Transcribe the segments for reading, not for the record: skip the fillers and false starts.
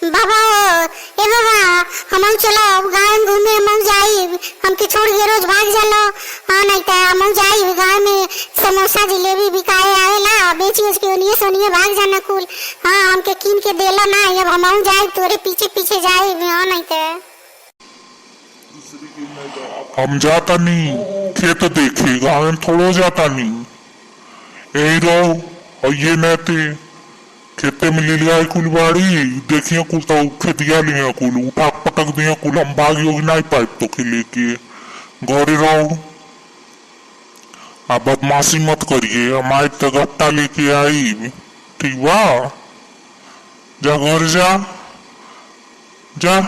बाबा ए बाबा हम चलो गाँव में घूमे, हम जाई, हमके छोड़ के रोज भाग जालो। हाँ नहीं तो हम जाई गाँव में समोसा जिलेबी बिकाए आवेला, बेची उसके ओनिए सोनिए भाग जाना कुल। हाँ हमके कीन के देला ना, अब हम जाई तोरे पीछे पीछे जाई। हाँ नहीं तो हम जाता नहीं खेत देखे, गाँव में थोड़ो जाता नहीं, यही रहो। और ये नहते खेते में ले लिया कुल बाड़ी, देखिए कुल तो खेतिया लिया कुल, उठा पटक दिया कुल, हम भाग योगी नहीं पाइप तो के लेके घरे रहो। आप बदमाशी मत करिए, हम आज तक गट्टा लेके आई, ठीक बा? जा घर जा, जा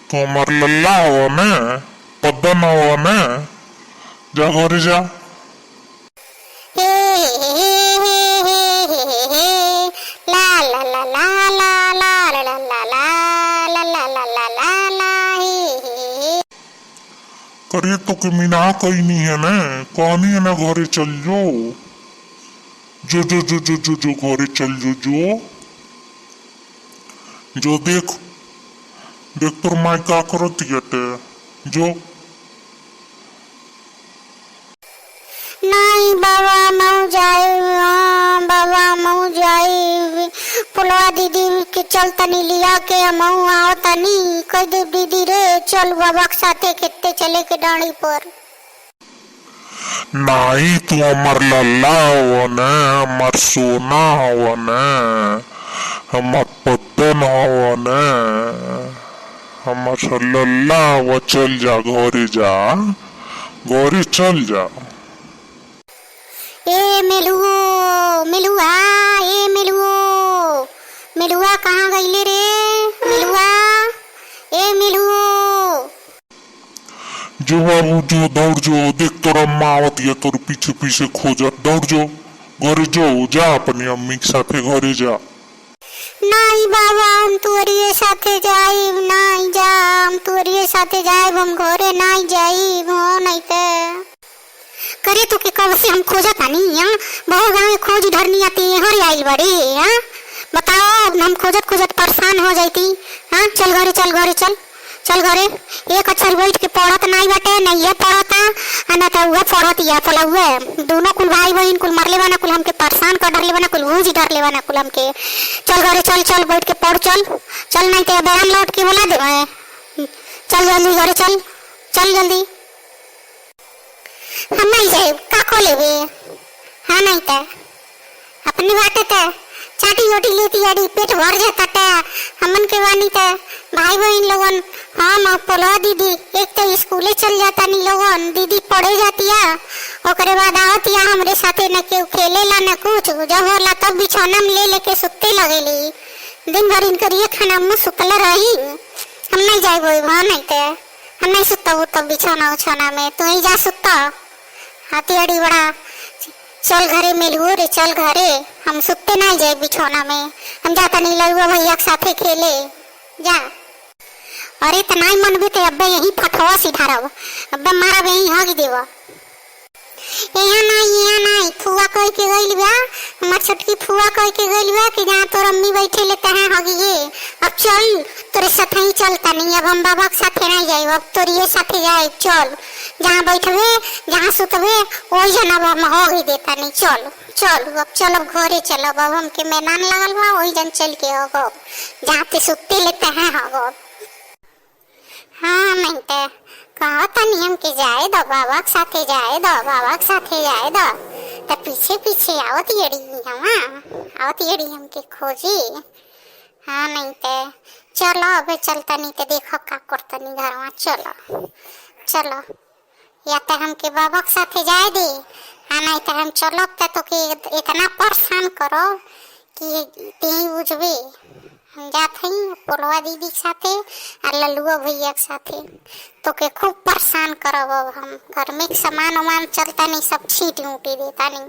तो हमार लल्ला हो न, पद्दन हो न, जा घर जा। करिए तो के मीना कहीं नहीं है ना, कहानी है ना, घरे चल जो जो जो जो जो जो जो घरे चल जो देख देख तोर माई का करती है जो। नहीं बाबा मऊ जाए, हाँ बाबा मऊ जाए, पुलवा दीदी के चल तनी लिया के मऊ आओ तनी, कह दे दीदी रे चल बाबा के साथे खेते चले के डाड़ी पर। नहीं तू हमार लल्ला हो न, हमार सोना हो न, हमार पद्दन हो न, हमार लल्ला हो, चल जा घरे जा, घरे चल जा। ए मेलुओ मेलुआ, ए मेलुओ मेलुआ कहाँ गईले रे मेलुआ, ए मेलुओ। जो बाबू जो दौड़ जो, देख तोरा अम्मा आवती है तोर पीछे पीछे खोजत, दौड़ जो घरे जो, जा अपनी अम्मी के साथे घरे जा। नहीं बाबा हम तोरिए साथे जाइब, नहीं जा हम तोरिए साथे जाइब, हम घरे नहीं जाइब। हो नहीं तो करे तो के कब से हम खोजा तानी, यहाँ बहुत गाँव खोज इधर नहीं आती, हर आई बड़ी। हाँ बताओ हम खोजत खोजत परेशान हो जाती। हाँ चल घरे चल, घरे चल, चल घरे। एक अक्षर बैठ के पढ़त नहीं बाटे, नहीं ये पढ़ता ना तो वह पढ़ती है, पला हुए दोनों कुल भाई बहन कुल मरले बना कुल, हमके परेशान कर डरले बना कुल, भूज डरले बना कुल हमके। चल घरे चल, चल बैठ के पढ़, चल चल, नहीं तो बयान लौट के बोला दे। चल जल्दी घरे चल, चल जल्दी। हम नहीं जाए का को लेवे। हाँ नहीं तो अपनी बात है, चाटी रोटी लेती आड़ी पेट भर जाता है हमन के वानी तो भाई बहन लोगन। हाँ माँ पोलवा दीदी एक तो स्कूले चल जाता नहीं लोगन, दीदी पढ़े जाती है, ओकरे बाद आवती है हमरे साथे, न केहू खेलेला न कुछ, जब होला तब बिछौना में ले लेके सुते लगेली, दिन भर इनकर ये खाना मुँह सुतला रही। हम नहीं जाए वो, हाँ नहीं तो हम नहीं सुता वो तब बिछौना उछौना में, तू ही जा सुता। हाथी अड़ी बड़ा चल घरे मेलू रे, चल घरे, हम सुते नहीं जाए बिछौना में, हम जाता नहीं लड़ुआ भैया के साथे खेले जा। अरे तो नहीं मन भी तो अब्बे यही फटवा सिधारब, अब्बे मारा यही हग देव। यहाँ नहीं फुआ कह के गइल बा, हमार छोटकी फुआ कह के गइल बा कि जहाँ तोर अम्मी बैठे लेते हैं हगिए। अब चल तोरे साथे ही चलता नहीं, अब हम बाबा के साथे नहीं जाए, अब तोरिए साथे जाए। चल जहाँ बैठबे जहाँ सुतबे वही जन अब हम हगी देता नहीं। चल चल अब चल, अब घरे चल, अब हमके मैदान लगल बा वही जन चल के हगब, जहाँ पे सुते लेते हैं हगब। हाँ नहीं तो कहा था नियम के जाए दो, बाबा के साथे जाए दो, बाबा के साथे जाए दो, तो पीछे पीछे आवती अड़ी हमके खोजी। हाँ नहीं तो चलो अबे चलता नहीं तो देखो का करता नहीं घर में। चलो चलो, या तो हमके बाबा के साथे जाए दे, हाँ नहीं तो हम चलो तो के इतना परेशान करो कि तीन बुझबे। हम जाते हैं पोलवा दीदी के साथे और लल्लुआ भैया के साथे, तो के खूब परेशान करब। अब हम घर में सामान वामान चलता नहीं, सब छींट उटी देता नहीं।